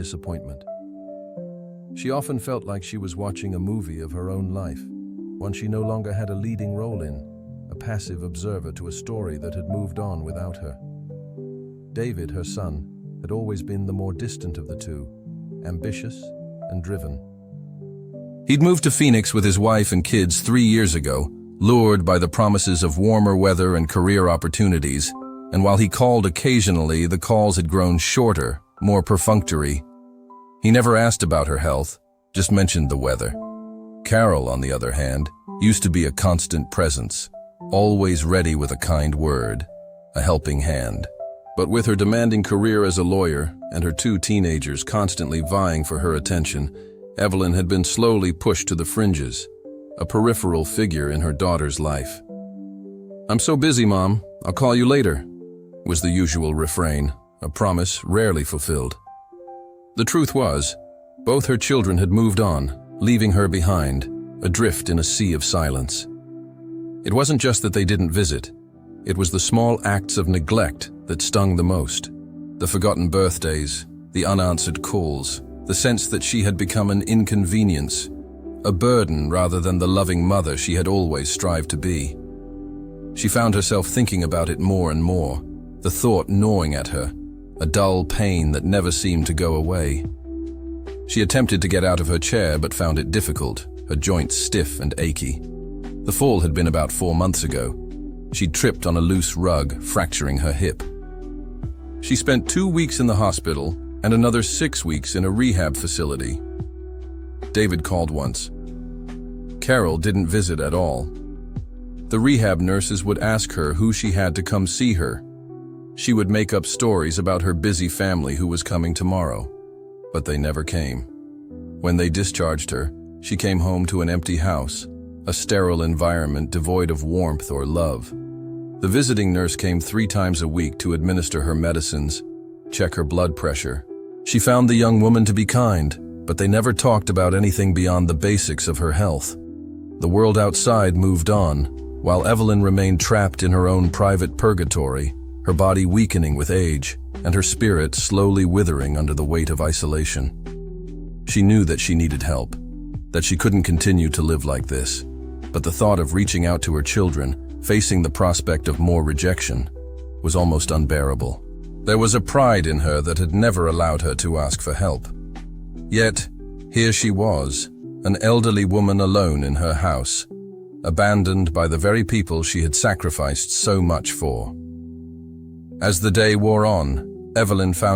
disappointment. She often felt like she was watching a movie of her own life, one she no longer had a leading role in, a passive observer to a story that had moved on without her. David, her son, had always been the more distant of the two, ambitious and driven. He'd moved to Phoenix with his wife and kids 3 years ago, lured by the promises of warmer weather and career opportunities, and while he called occasionally, the calls had grown shorter, more perfunctory. He never asked about her health, just mentioned the weather. Carol, on the other hand, used to be a constant presence, always ready with a kind word, a helping hand. But with her demanding career as a lawyer and her 2 teenagers constantly vying for her attention, Evelyn had been slowly pushed to the fringes, a peripheral figure in her daughter's life. "I'm so busy, Mom. I'll call you later," was the usual refrain, a promise rarely fulfilled. The truth was, both her children had moved on, leaving her behind, adrift in a sea of silence. It wasn't just that they didn't visit. It was the small acts of neglect that stung the most. The forgotten birthdays, the unanswered calls, the sense that she had become an inconvenience, a burden rather than the loving mother she had always strived to be. She found herself thinking about it more and more, the thought gnawing at her, a dull pain that never seemed to go away. She attempted to get out of her chair but found it difficult, her joints stiff and achy. The fall had been about 4 months ago. She'd tripped on a loose rug, fracturing her hip. She spent 2 weeks in the hospital and another 6 weeks in a rehab facility. David called once. Carol didn't visit at all. The rehab nurses would ask her who she had to come see her. She would make up stories about her busy family who was coming tomorrow, but they never came. When they discharged her, she came home to an empty house, a sterile environment devoid of warmth or love. The visiting nurse came 3 times a week to administer her medicines, check her blood pressure. She found the young woman to be kind, but they never talked about anything beyond the basics of her health. The world outside moved on, while Evelyn remained trapped in her own private purgatory, her body weakening with age, and her spirit slowly withering under the weight of isolation. She knew that she needed help, that she couldn't continue to live like this, but the thought of reaching out to her children, facing the prospect of more rejection, was almost unbearable. There was a pride in her that had never allowed her to ask for help. Yet, here she was, an elderly woman alone in her house, abandoned by the very people she had sacrificed so much for. As the day wore on, Evelyn found